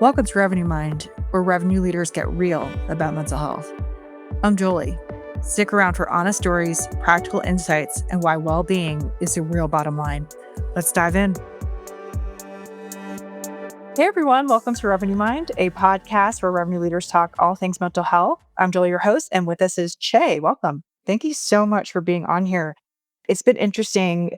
Welcome to Revenue Mind, where revenue leaders get real about mental health. I'm Jolie. Stick around for honest stories, practical insights, and why well-being is the real bottom line. Let's dive in. Hey everyone, welcome to Revenue Mind, a podcast where revenue leaders talk all things mental health. I'm Jolie, your host, and with us is Ché. Welcome. Thank you so much for being on here. It's been interesting,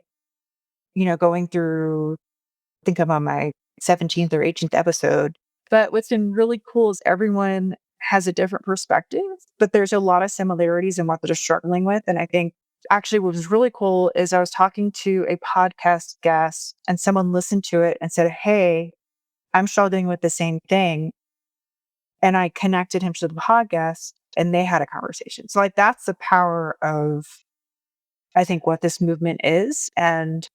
going through, I think I'm on my 17th or 18th episode. But what's been really cool is everyone has a different perspective, but there's a lot of similarities in what they're struggling with. And I think actually what was really cool is I was talking to a podcast guest and someone listened to it and said, "Hey, I'm struggling with the same thing." And I connected him to the podcast and they had a conversation. So like that's the power of, I think, what this movement is. And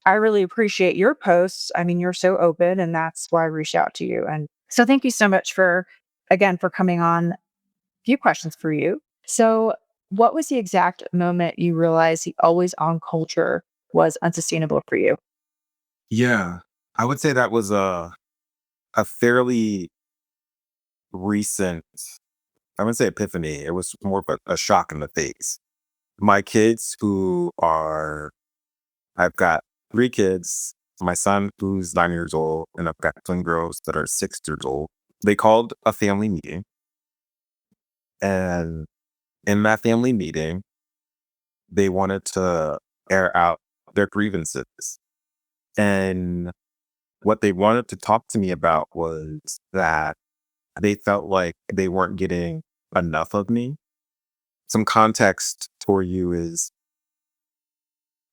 I really appreciate your posts. I mean, you're so open, and that's why I reached out to you. And so thank you so much for coming on. A few questions for you. So what was the exact moment you realized the always on culture was unsustainable for you? Yeah, I would say that was a fairly recent, I wouldn't say epiphany. It was more of a shock in the face. My kids I've got three kids, my son who's 9 years old, and I've got twin girls that are 6 years old. They called a family meeting. And in that family meeting, they wanted to air out their grievances. And what they wanted to talk to me about was that they felt like they weren't getting enough of me. Some context for you is,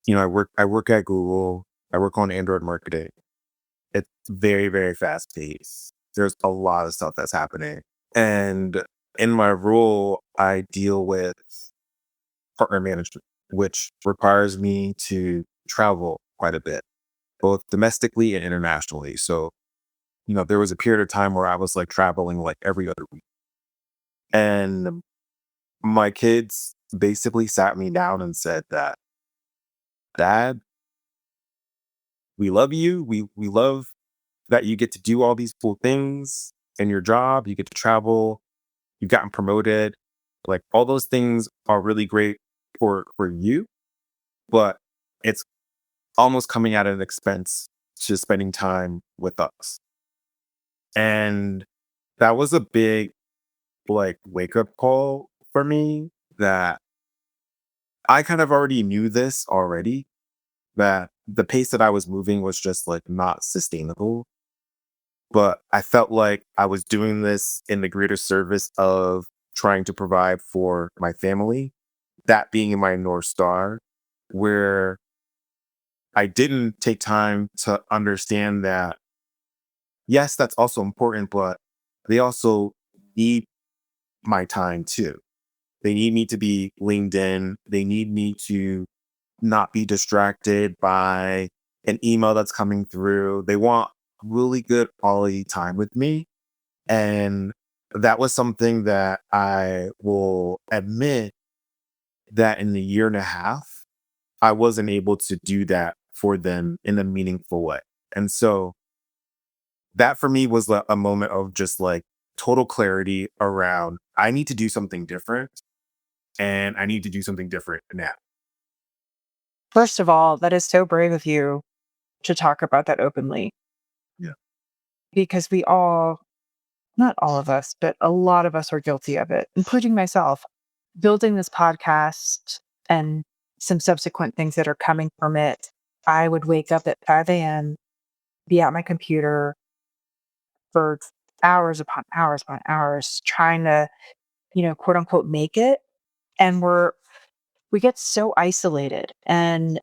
I work at Google. I work on Android marketing. It's very, very fast paced. There's a lot of stuff that's happening. And in my role, I deal with partner management, which requires me to travel quite a bit, both domestically and internationally. So, there was a period of time where I was like traveling like every other week. And my kids basically sat me down and said that, "Dad, we love you. We love that you get to do all these cool things in your job. You get to travel. You've gotten promoted. Like all those things are really great for you, but it's almost coming at an expense to spending time with us." And that was a big like wake up call for me that I kind of already knew this already, that the pace that I was moving was just like not sustainable. But I felt like I was doing this in the greater service of trying to provide for my family, that being my North Star, where I didn't take time to understand that, yes, that's also important, but they also need my time too. They need me to be leaned in. They need me to not be distracted by an email that's coming through. They want really good quality time with me. And that was something that I will admit that in the year and a half, I wasn't able to do that for them in a meaningful way. And so that for me was a moment of just like total clarity around I need to do something different and I need to do something different now. First of all, that is so brave of you to talk about that openly Yeah. because we all, not all of us, but a lot of us are guilty of it, including myself. Building this podcast and some subsequent things that are coming from it, I would wake up at 5 a.m., be at my computer for hours upon hours, trying to, quote unquote, make it. And we get so isolated and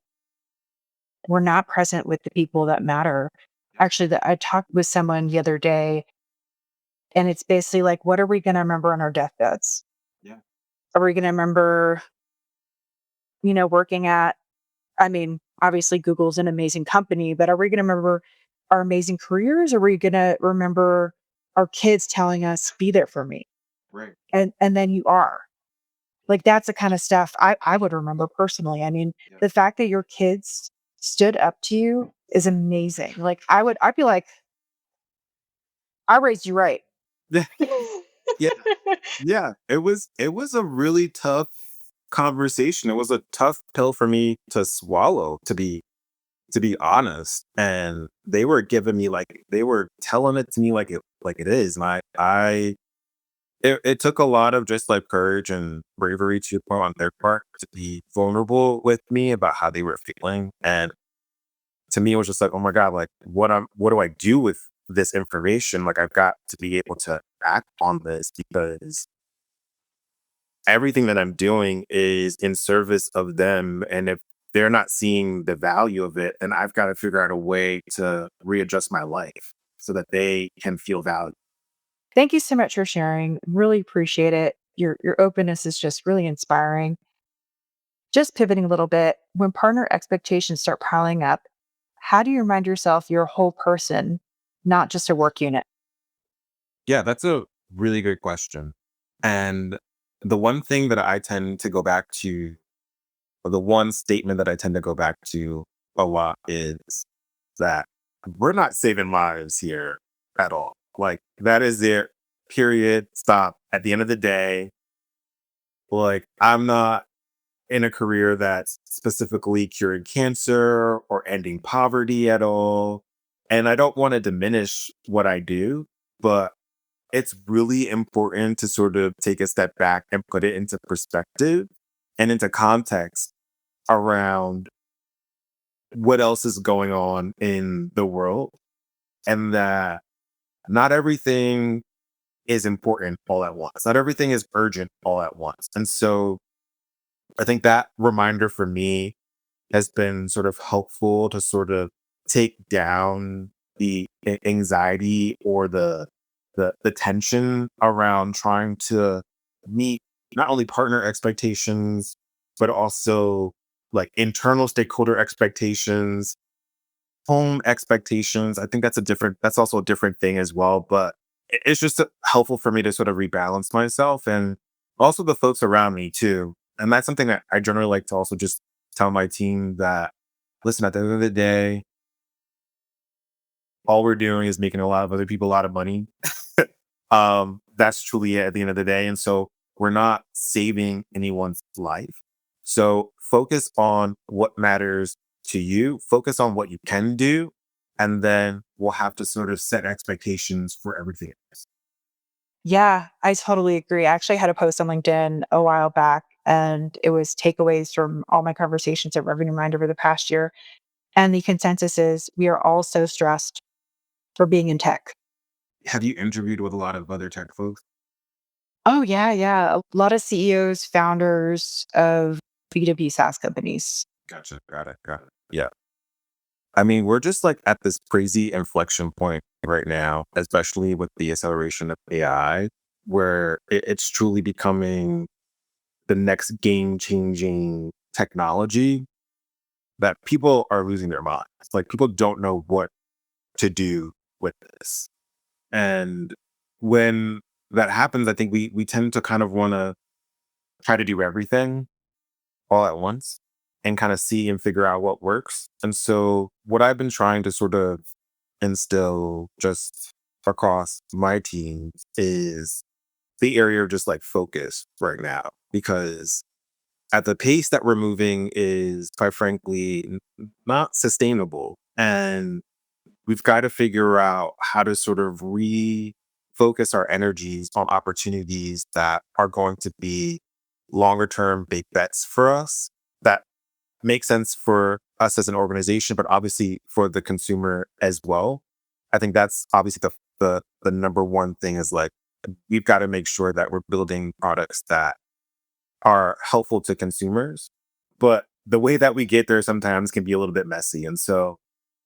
we're not present with the people that matter. Actually, I talked with someone the other day, and it's basically like, what are we going to remember on our deathbeds? Yeah. Are we going to remember, working at, I mean, obviously Google's an amazing company, but are we going to remember our amazing careers? Or are we going to remember our kids telling us, be there for me? Right. And then you are. Like that's the kind of stuff I would remember personally. I mean, Yeah. the fact that your kids stood up to you is amazing. Like I'd be like, I raised you right. Yeah, yeah. It was a really tough conversation. It was a tough pill for me to swallow, to be honest. And they were giving me like they were telling it to me like it is. And it took a lot of just like courage and bravery to point on their part to be vulnerable with me about how they were feeling. And to me, it was just like, oh my God, like what do I do with this information? Like I've got to be able to act on this because everything that I'm doing is in service of them. And if they're not seeing the value of it, then I've got to figure out a way to readjust my life so that they can feel valued. Thank you so much for sharing. Really appreciate it. Your openness is just really inspiring. Just pivoting a little bit, when partner expectations start piling up, how do you remind yourself you're a whole person, not just a work unit? Yeah, that's a really good question. And the one thing that I tend to go back to, or the one statement that I tend to go back to a lot is that we're not saving lives here at all. Like that is their period. Stop. At the end of the day, like I'm not in a career that's specifically curing cancer or ending poverty at all. And I don't want to diminish what I do, but it's really important to sort of take a step back and put it into perspective and into context around what else is going on in the world, and that not everything is important all at once. Not everything is urgent all at once. And so I think that reminder for me has been sort of helpful to sort of take down the anxiety or the tension around trying to meet not only partner expectations but also like internal stakeholder expectations, home expectations. I think that's also a different thing as well, but it's just helpful for me to sort of rebalance myself and also the folks around me too. And that's something that I generally like to also just tell my team that, listen, at the end of the day, all we're doing is making a lot of other people a lot of money. That's truly it at the end of the day. And so we're not saving anyone's life. So focus on what matters to you, focus on what you can do, and then we'll have to sort of set expectations for everything else. Yeah, I totally agree. I actually had a post on LinkedIn a while back, and it was takeaways from all my conversations at Revenue Mind over the past year. And the consensus is we are all so stressed for being in tech. Have you interviewed with a lot of other tech folks? Oh, yeah, yeah. A lot of CEOs, founders of B2B SaaS companies. Gotcha. Got it. Got it. Yeah. I mean, we're just like at this crazy inflection point right now, especially with the acceleration of AI, where it's truly becoming the next game changing technology that people are losing their minds. Like people don't know what to do with this. And when that happens, I think we tend to kind of want to try to do everything all at once and kind of see and figure out what works. And so what I've been trying to sort of instill just across my team is the area of just like focus right now, because at the pace that we're moving is quite frankly not sustainable. And we've got to figure out how to sort of refocus our energies on opportunities that are going to be longer term big bets for us that make sense for us as an organization, but obviously for the consumer as well. I think that's obviously the number one thing is like we've got to make sure that we're building products that are helpful to consumers, but the way that we get there sometimes can be a little bit messy. And so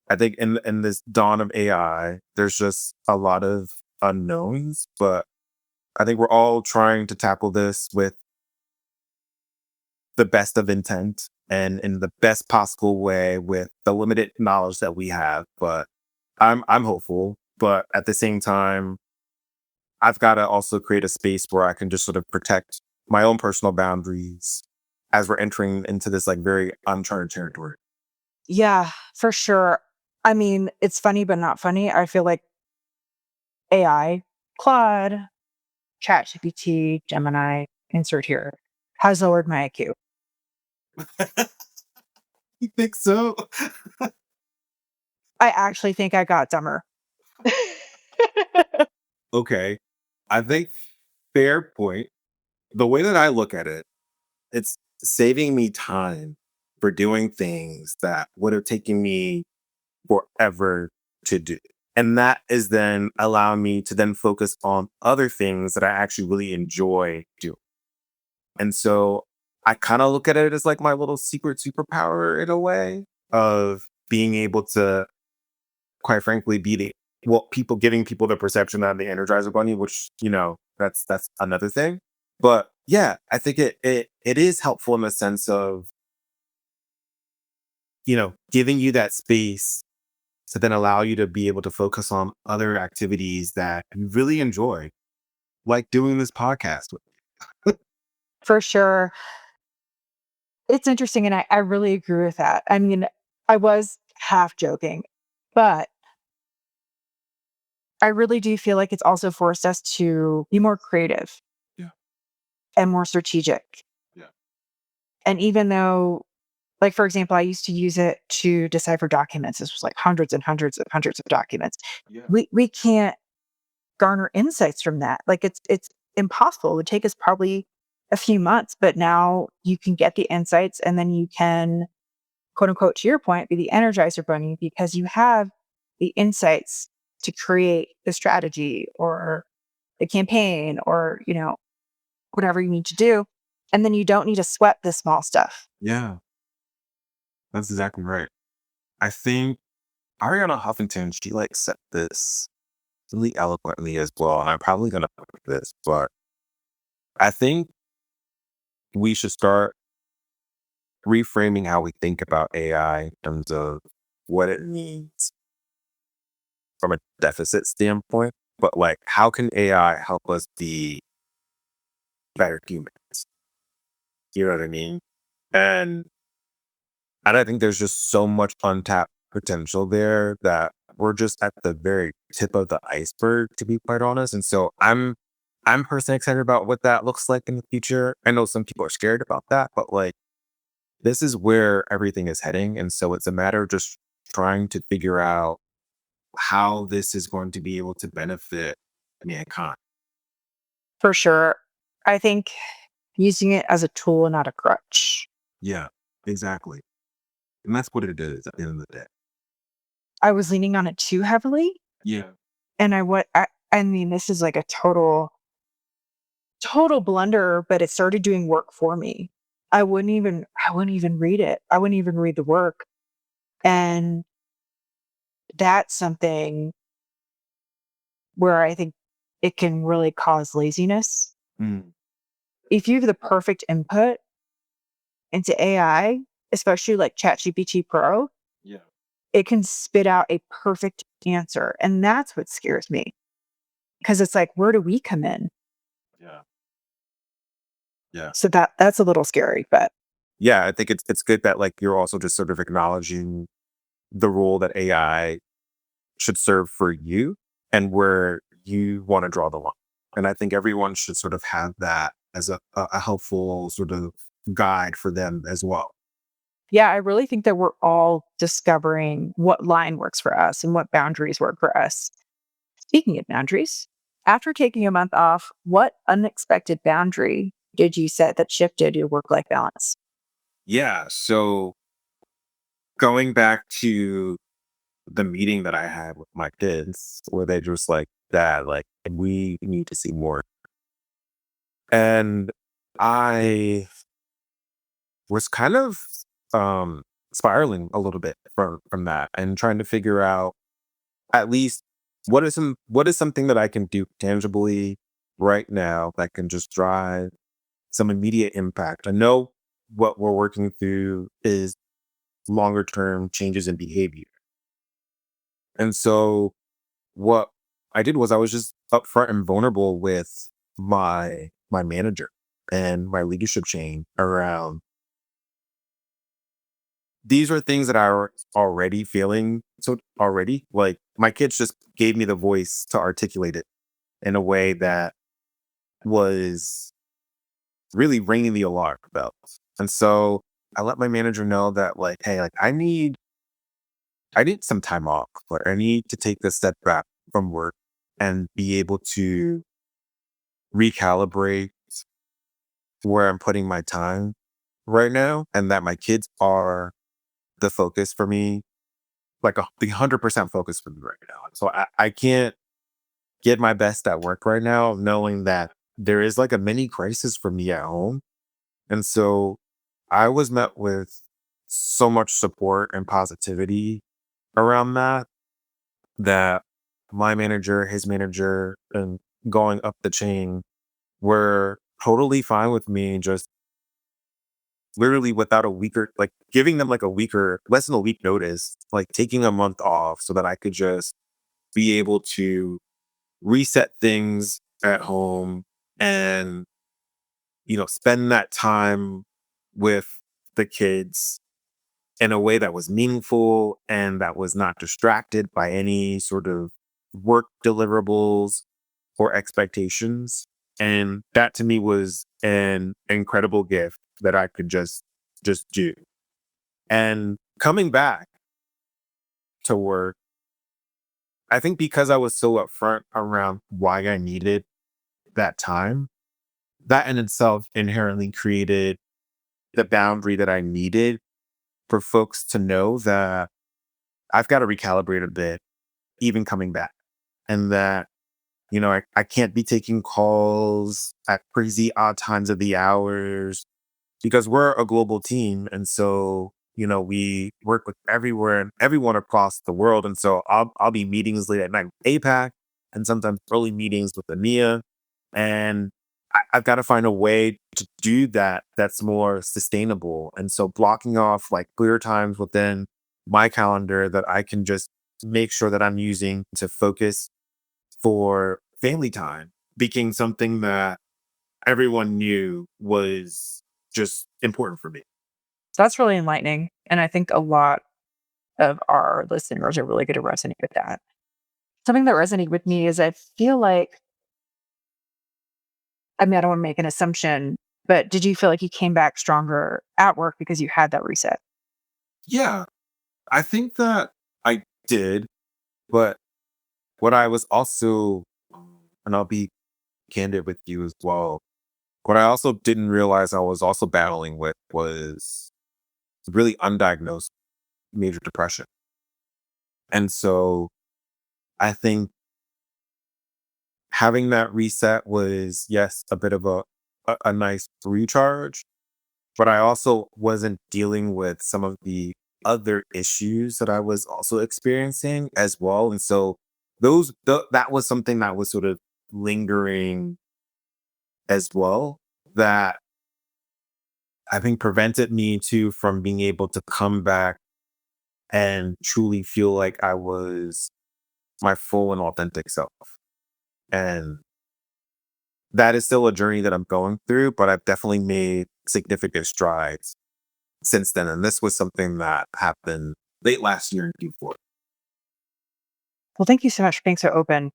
I think in this dawn of AI, there's just a lot of unknowns, but I think we're all trying to tackle this with the best of intent and in the best possible way with the limited knowledge that we have. But I'm hopeful, but at the same time, I've got to also create a space where I can just sort of protect my own personal boundaries as we're entering into this like very uncharted territory. Yeah, for sure. I mean, it's funny, but not funny. I feel like AI, Claude, ChatGPT, Gemini, insert here, has lowered my IQ. You think so? I actually think I got dumber. Okay. I think fair point. The way that I look at it, it's saving me time for doing things that would have taken me forever to do. And that is then allowing me to then focus on other things that I actually really enjoy doing. And so I kind of look at it as like my little secret superpower in a way of being able to, quite frankly, be the people giving people the perception that I'm the Energizer Bunny, which, that's another thing. But yeah, I think it is helpful in the sense of, giving you that space to then allow you to be able to focus on other activities that you really enjoy, like doing this podcast. For sure. It's interesting, and I really agree with that. I mean, I was half joking, but I really do feel like it's also forced us to be more creative Yeah. and more strategic. Yeah. And even though, like, for example, I used to use it to decipher documents. This was like hundreds and hundreds and hundreds of documents. Yeah. We can't garner insights from that. Like it's impossible. It would take us probably a few months, but now you can get the insights and then you can, quote unquote, to your point, be the energizer bunny because you have the insights to create the strategy or the campaign or, whatever you need to do. And then you don't need to sweat the small stuff. Yeah. That's exactly right. I think Ariana Huffington, she like said this really eloquently as well. And I'm probably gonna fuck with this, but I think we should start reframing how we think about AI in terms of what it means from a deficit standpoint. But like, how can AI help us be better humans? You know what I mean? And and I think there's just so much untapped potential there that we're just at the very tip of the iceberg, to be quite honest. And so I'm personally excited about what that looks like in the future. I know some people are scared about that, but like this is where everything is heading. And so it's a matter of just trying to figure out how this is going to be able to benefit mankind. For sure. I think using it as a tool and not a crutch. Yeah, exactly. And that's what it is at the end of the day. I was leaning on it too heavily. Yeah. And I mean, this is like a total blunder, but it started doing work for me. I wouldn't even read it. I wouldn't even read the work. And that's something where I think it can really cause laziness. Mm, If you have the perfect input into AI, especially like ChatGPT Pro, yeah. it can spit out a perfect answer. And that's what scares me. Because it's like, where do we come in? Yeah. Yeah. So that's a little scary, but Yeah, I think it's good that like you're also just sort of acknowledging the role that AI should serve for you and where you want to draw the line. And I think everyone should sort of have that as a helpful sort of guide for them as well. yeah, I really think that we're all discovering what line works for us and what boundaries work for us. Speaking of boundaries, after taking a month off, what unexpected boundary did you set that shifted your work life balance? Yeah. So going back to the meeting that I had with my kids, where they just like, Dad, like, we need to see more. And I was kind of um spiraling a little bit from that and trying to figure out at least what is something that I can do tangibly right now that can just drive some immediate impact. I know what we're working through is longer term changes in behavior. And so what I did was I was just upfront and vulnerable with my manager and my leadership chain around these are things that I were already feeling. So already, like my kids just gave me the voice to articulate it in a way that was really ringing the alarm bells. And so I let my manager know that like, hey, like I need some time off. Like I need to take this step back from work and be able to recalibrate where I'm putting my time right now, and that my kids are the focus for me, like the 100% focus for me right now. So I can't get my best at work right now, knowing that there is like a mini crisis for me at home. And so I was met with so much support and positivity around that, that my manager, his manager, and going up the chain were totally fine with me just literally without a weaker, like giving them like a weaker, less than a week notice, like taking a month off so that I could just be able to reset things at home and, spend that time with the kids in a way that was meaningful and that was not distracted by any sort of work deliverables or expectations. And that to me was an incredible gift that I could just do. And coming back to work, I think because I was so upfront around why I needed that time, that in itself inherently created the boundary that I needed for folks to know that I've got to recalibrate a bit, even coming back. And that, I can't be taking calls at crazy odd times of the hours because we're a global team. And so, we work with everywhere and everyone across the world. And so I'll be meetings late at night with APAC and sometimes early meetings with EMEA. And I've got to find a way to do that that's more sustainable. And so blocking off like clear times within my calendar that I can just make sure that I'm using to focus for family time became something that everyone knew was just important for me. That's really enlightening. And I think a lot of our listeners are really going to resonate with that. Something that resonated with me is I feel like, I mean, I don't want to make an assumption, but did you feel like you came back stronger at work because you had that reset? Yeah, I think that I did, but what I was also, and I'll be candid with you as well, what I also didn't realize I was also battling with was really undiagnosed major depression. And so I think having that reset was, yes, a bit of a nice recharge, but I also wasn't dealing with some of the other issues that I was also experiencing as well. And so that was something that was sort of lingering as well, that I think prevented me too from being able to come back and truly feel like I was my full and authentic self. And that is still a journey that I'm going through, but I've definitely made significant strides since then. And this was something that happened late last year in Q4. Well, thank you so much for being so open.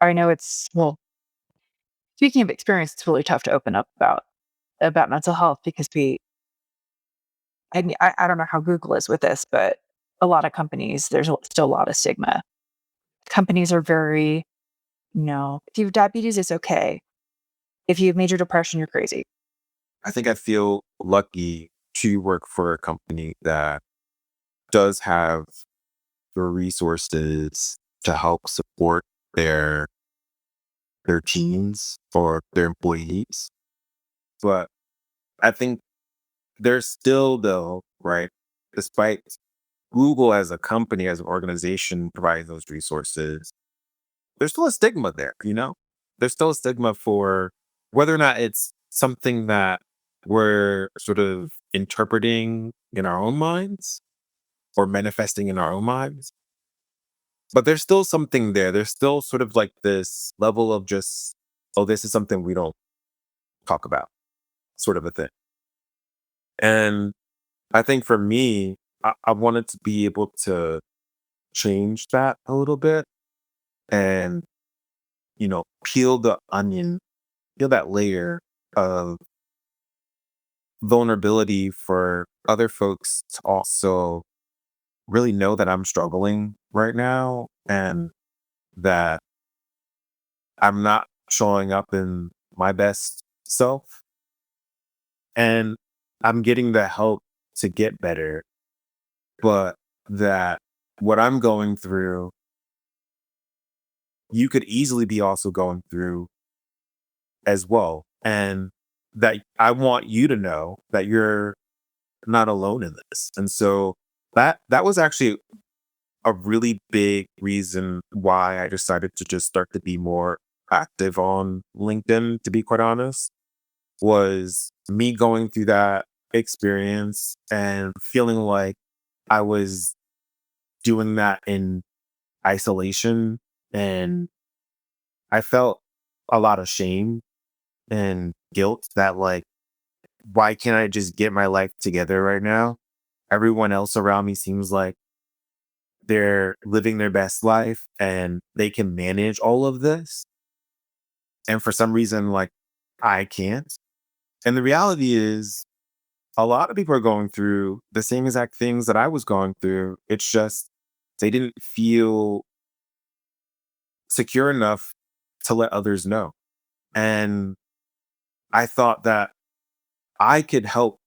I know well, speaking of experience, it's really tough to open up about mental health because I don't know how Google is with this, but a lot of companies, there's still a lot of stigma. Companies are very, no, if you have diabetes, it's okay. If you have major depression, you're crazy. I think I feel lucky to work for a company that does have the resources to help support their their teams or their employees. But I think there's still though, right? Despite Google as a company, as an organization providing those resources, there's still a stigma there. There's still a stigma for whether or not it's something that we're sort of interpreting in our own minds or manifesting in our own minds. But there's still something there. There's still sort of like this level of just, oh, this is something we don't talk about, sort of a thing. And I think for me, I wanted to be able to change that a little bit and, peel the onion, peel that layer of vulnerability for other folks to also really know that I'm struggling right now and that I'm not showing up in my best self. And I'm getting the help to get better, but that what I'm going through, you could easily be also going through as well. And that I want you to know that you're not alone in this. And so that was actually a really big reason why I decided to just start to be more active on LinkedIn, to be quite honest, was me going through that experience and feeling like I was doing that in isolation. And I felt a lot of shame and guilt that, like, why can't I just get my life together right now? Everyone else around me seems like they're living their best life and they can manage all of this. And for some reason, like, I can't. And the reality is, a lot of people are going through the same exact things that I was going through. It's just they didn't feel secure enough to let others know. And I thought that I could help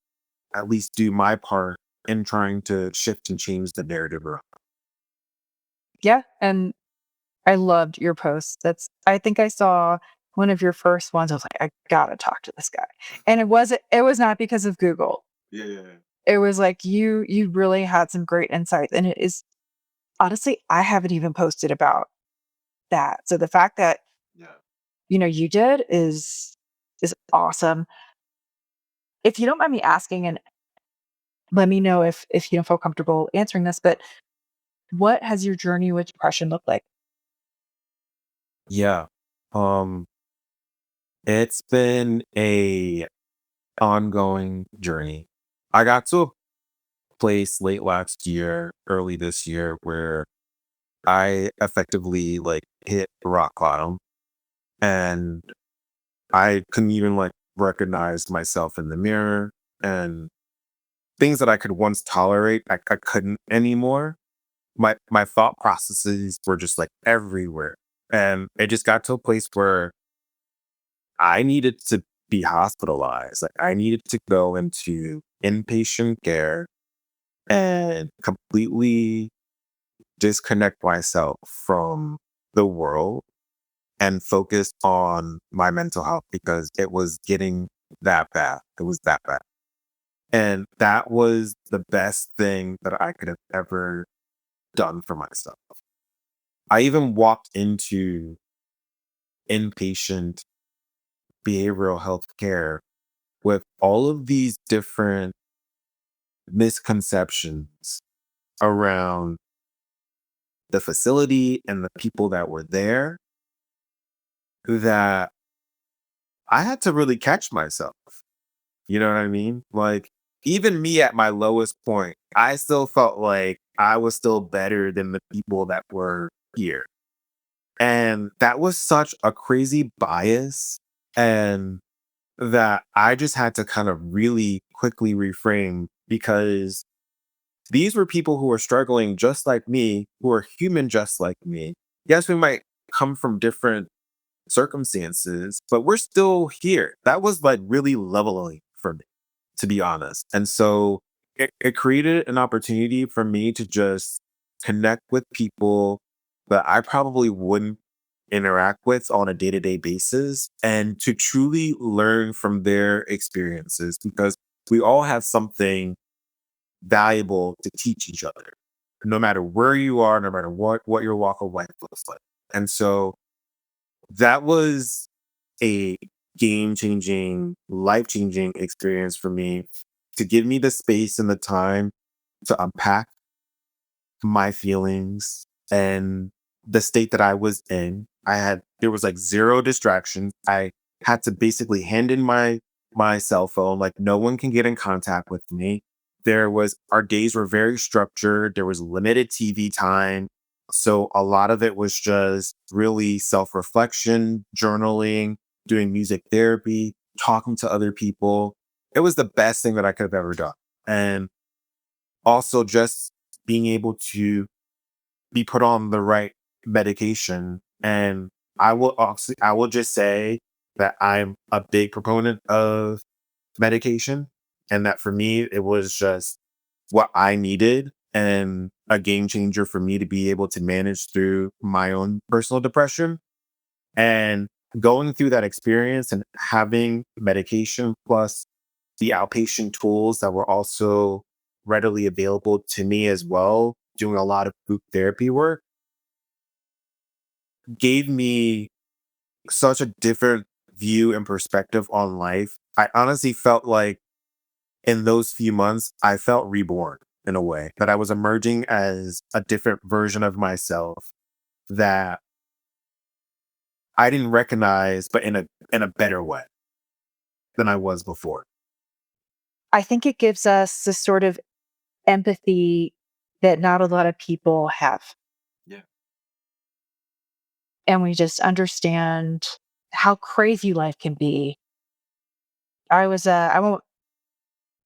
at least do my part in trying to shift and change the narrative around. Yeah, and I loved your post. I think I saw one of your first ones. I was like, "I gotta talk to this guy." And it was not because of Google. Yeah, yeah, yeah. It was like you really had some great insights, and it is honestly, I haven't even posted about that. So the fact that, Yeah. you did is awesome. If you don't mind me asking, and let me know if you don't feel comfortable answering this, but what has your journey with depression looked like? Yeah. Um, it's been a ongoing journey. I got to a place late last year, early this year, where I effectively like hit rock bottom and I couldn't even like recognize myself in the mirror and things that I could once tolerate, I couldn't anymore. My thought processes were just like everywhere. And it just got to a place where I needed to be hospitalized. Like I needed to go into inpatient care and completely disconnect myself from the world and focus on my mental health because it was getting that bad. It was that bad. And that was the best thing that I could have ever done for myself. I even walked into inpatient behavioral health care with all of these different misconceptions around the facility and the people that were there that I had to really catch myself. You know what I mean? Like, even me at my lowest point, I still felt like I was still better than the people that were here. And that was such a crazy bias. And that I just had to kind of really quickly reframe because these were people who were struggling just like me, who are human just like me. Yes, we might come from different circumstances, but we're still here. That was like really leveling for me, to be honest. And so it created an opportunity for me to just connect with people that I probably wouldn't interact with on a day to day basis and to truly learn from their experiences because we all have something valuable to teach each other, no matter where you are, no matter what your walk of life looks like. And so that was a game changing, life changing experience for me to give me the space and the time to unpack my feelings and the state that I was in. There was like zero distractions. I had to basically hand in my cell phone, like no one can get in contact with me. our days were very structured. There was limited TV time. So a lot of it was just really self reflection, journaling, doing music therapy, talking to other people. It was the best thing that I could have ever done. And also just being able to be put on the right medication. And I will just say that I'm a big proponent of medication, and that for me it was just what I needed and a game changer for me to be able to manage through my own personal depression. And going through that experience and having medication plus the outpatient tools that were also readily available to me as well, doing a lot of group therapy work, gave me such a different view and perspective on life. I honestly felt like in those few months, I felt reborn in a way, that I was emerging as a different version of myself that I didn't recognize, but in a better way than I was before. I think it gives us this sort of empathy that not a lot of people have. Yeah. And we just understand how crazy life can be. I won't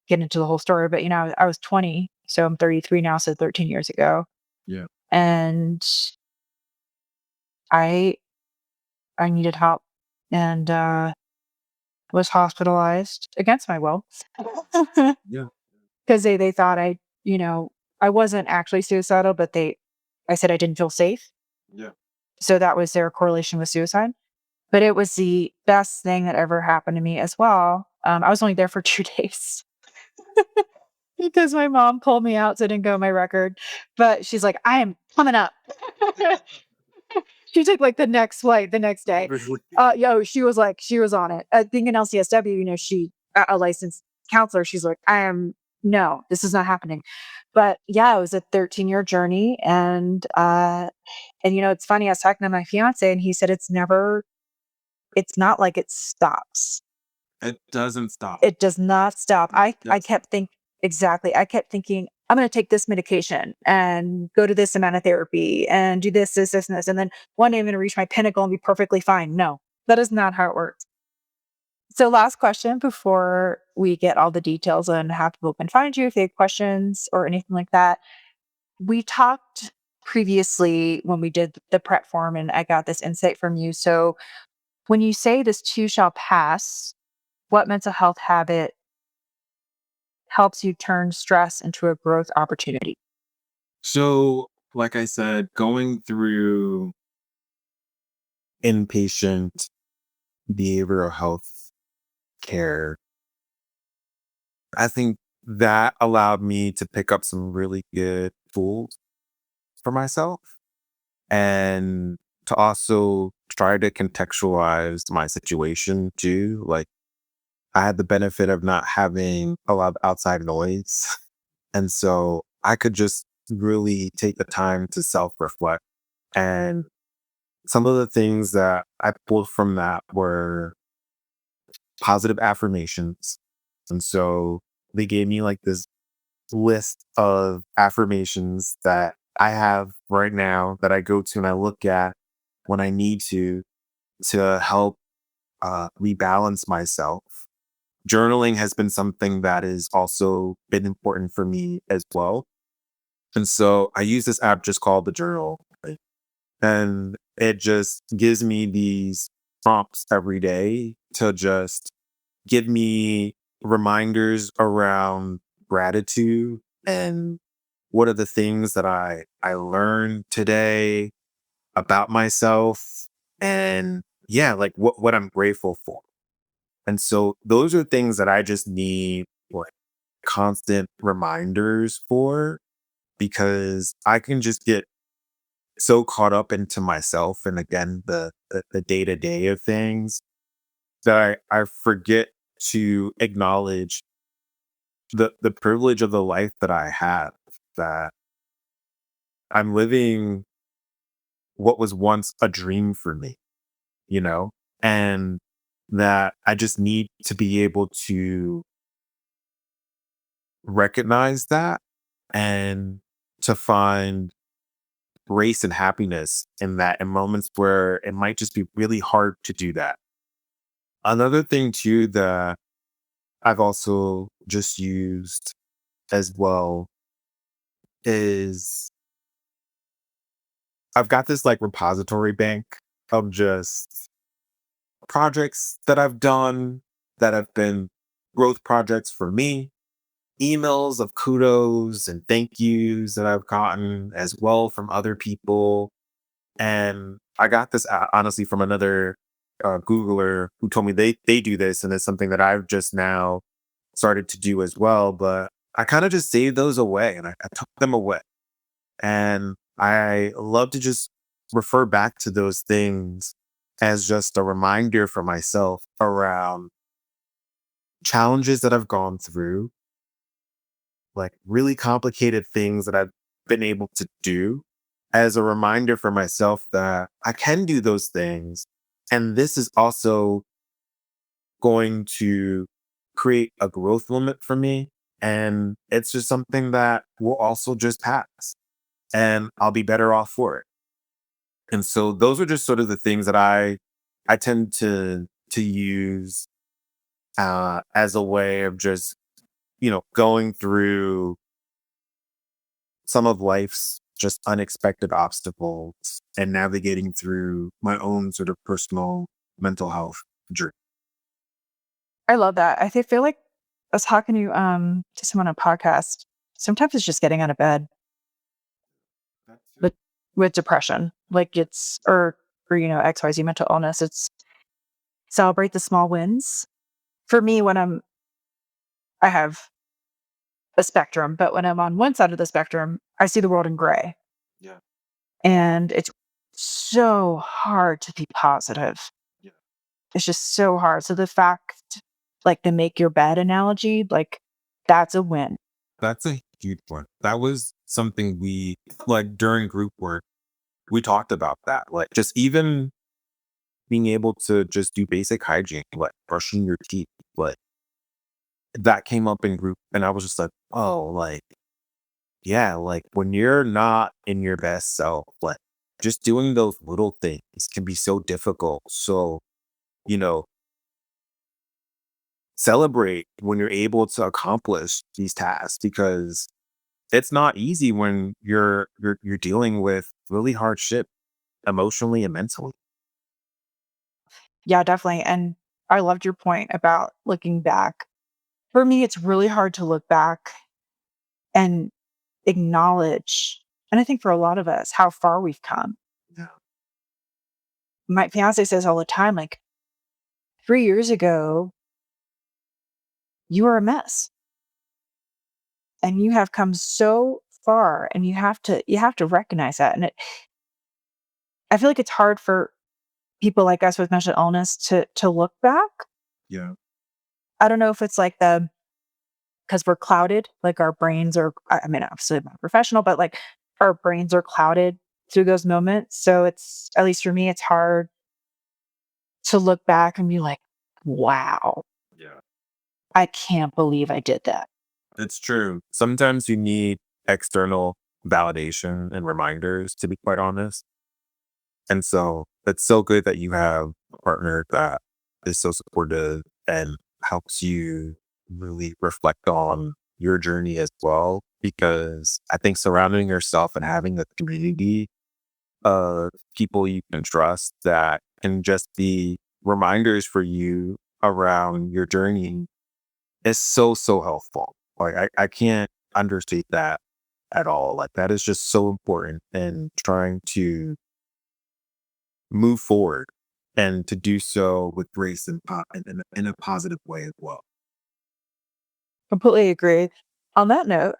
get into the whole story, but I was 20, so I'm 33 now, so 13 years ago. Yeah. And I I needed help and was hospitalized against my will. Yeah. Because they thought I wasn't actually suicidal, but I said I didn't feel safe. Yeah. So that was their correlation with suicide. But it was the best thing that ever happened to me as well. I was only there for 2 days because my mom pulled me out, so I didn't go on my record. But she's like, "I am coming up." She took, like, the next flight the next day. Really? She was on it. I think in LCSW, she a licensed counselor, she's like, "I am no, this is not happening." But, yeah, it was a 13-year journey, and it's funny, I was talking to my fiancé, and he said it's not like it stops. It doesn't stop. It does not stop. I Yes. kept think exactly. I kept thinking, "I'm gonna take this medication and go to this amount of therapy and do this, and this, and then one day I'm gonna reach my pinnacle and be perfectly fine." No, that is not how it works. So last question before we get all the details on how people can find you if they have questions or anything like that. We talked previously when we did the prep form, and I got this insight from you. So when you say this too shall pass, what mental health habit helps you turn stress into a growth opportunity? So, like I said, going through inpatient behavioral health care, I think that allowed me to pick up some really good tools for myself and to also try to contextualize my situation too. Like, I had the benefit of not having a lot of outside noise. And so I could just really take the time to self reflect. And some of the things that I pulled from that were positive affirmations. And so they gave me like this list of affirmations that I have right now that I go to and I look at when I need to help rebalance myself. Journaling has been something that has also been important for me as well. And so I use this app just called the Journal, right? And it just gives me these prompts every day to just give me reminders around gratitude and what are the things that I learned today about myself, and yeah, like what I'm grateful for. And so those are things that I just need like constant reminders for, because I can just get so caught up into myself and again the day-to-day of things that I forget to acknowledge the privilege of the life that I have, that I'm living what was once a dream for me, you know? And that I just need to be able to recognize that and to find grace and happiness in that in moments where it might just be really hard to do that. Another thing too that I've also just used as well is I've got this like repository bank of just projects that I've done that have been growth projects for me, emails of kudos and thank yous that I've gotten as well from other people. And I got this honestly from another Googler who told me they do this, and it's something that I've just now started to do as well. But I kind of just saved those away, and I took them away, and I love to just refer back to those things as just a reminder for myself around challenges that I've gone through, like really complicated things that I've been able to do, as a reminder for myself that I can do those things. And this is also going to create a growth limit for me. And it's just something that will also just pass and I'll be better off for it. And so those are just sort of the things that I tend to use as a way of just, going through some of life's just unexpected obstacles and navigating through my own sort of personal mental health journey. I love that. Feel like I was talking to someone on a podcast. Sometimes it's just getting out of bed with depression, like it's or XYZ mental illness. It's celebrate the small wins. For me, I have a spectrum, but when I'm on one side of the spectrum, I see the world in gray, Yeah. and it's so hard to be positive. Yeah. It's just so hard. So the fact, like the make your bed analogy, like that's a win. That's a huge one. That was something we like during group work, we talked about that. Like just even being able to just do basic hygiene, like brushing your teeth, like that came up in group and I was just like, oh, like, yeah, like when you're not in your best self, like just doing those little things can be so difficult. So, you know, celebrate when you're able to accomplish these tasks because it's not easy when you're dealing with really hard shit emotionally and mentally. Yeah, definitely. And I loved your point about looking back. For me, it's really hard to look back and acknowledge, and I think for a lot of us, how far we've come. Yeah. My fiance says all the time, like, 3 years ago, you were a mess and you have come so far and you have to recognize that. And I feel like it's hard for people like us with mental illness to look back. Yeah. I don't know if it's like the because we're clouded, like our brains are, I mean, obviously I'm not a professional, but like our brains are clouded through those moments. So it's, at least for me, it's hard to look back and be like, wow, Yeah. I can't believe I did that. It's true. Sometimes you need external validation and reminders, to be quite honest. And so it's so good that you have a partner that is so supportive and helps you really reflect on your journey as well. Because I think surrounding yourself and having a community of people you can trust that can just be reminders for you around your journey is so, so helpful. Like I can't understate that at all. Like that is just so important in trying to move forward and to do so with grace and in a positive way as well. Completely agree. On that note,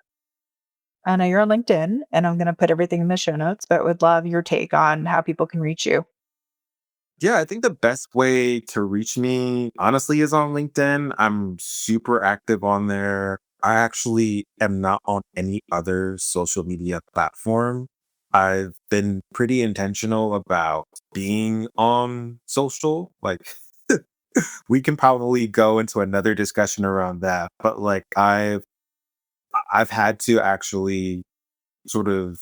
I know you're on LinkedIn and I'm going to put everything in the show notes, but would love your take on how people can reach you. Yeah, I think the best way to reach me, honestly, is on LinkedIn. I'm super active on there. I actually am not on any other social media platform. I've been pretty intentional about being on social. Like, we can probably go into another discussion around that. But like, I've I've had to actually sort of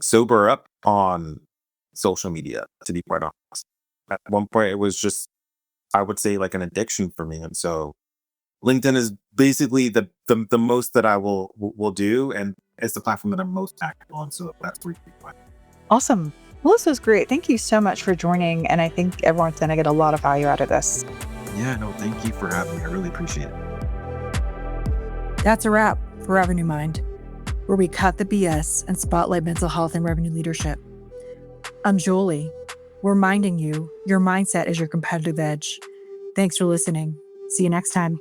sober up on social media, to be quite honest. At one point, it was just, I would say, like an addiction for me. And so LinkedIn is basically the most that I will do. And it's the platform that I'm most active on. So that's where you can find it. Awesome. Well, this was great. Thank you so much for joining. And I think everyone's going to get a lot of value out of this. Yeah, no, thank you for having me. I really appreciate it. That's a wrap for Revenue Mind, where we cut the BS and spotlight mental health and revenue leadership. I'm Jolie, reminding you your mindset is your competitive edge. Thanks for listening. See you next time.